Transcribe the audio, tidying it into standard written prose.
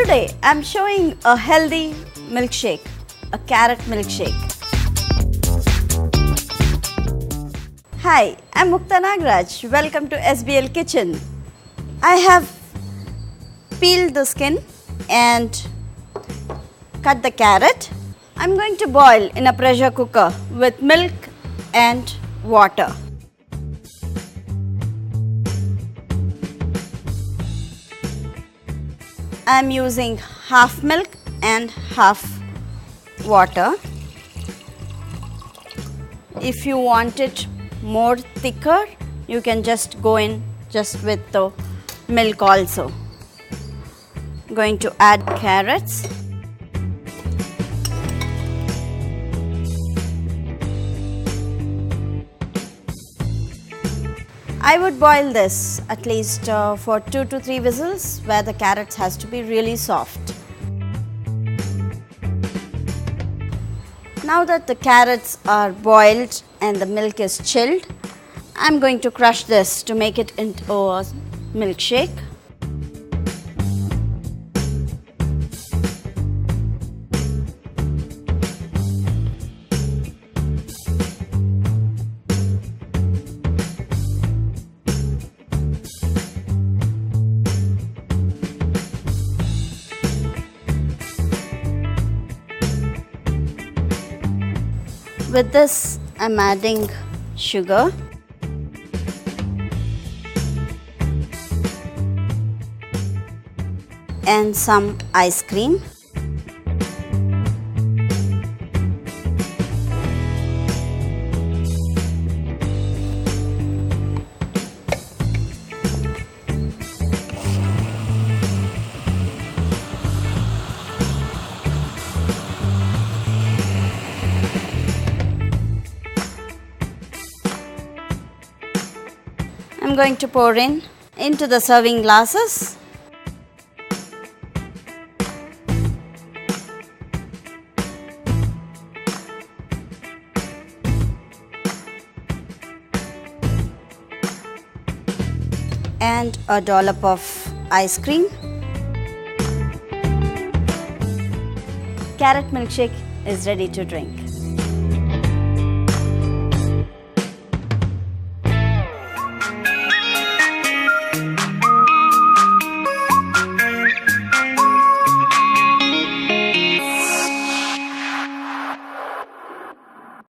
Today I'm showing a healthy milkshake, a carrot milkshake. Hi, I'm Mukta Nagaraj. Welcome to SBL Kitchen. I have peeled the skin and cut the carrot. I'm going to boil in a pressure cooker with milk and water. I'm using half milk and half water. If you want it more thicker, you can just go in just with the milk also. I'm going to add carrots. I would boil this at least for 2 to 3 whistles where the carrots has to be really soft. Now that the carrots are boiled and the milk is chilled, I'm going to crush this to make it into a milkshake. With this, I'm adding sugar and some ice cream. I'm going to pour into the serving glasses. And a dollop of ice cream. Carrot milkshake is ready to drink.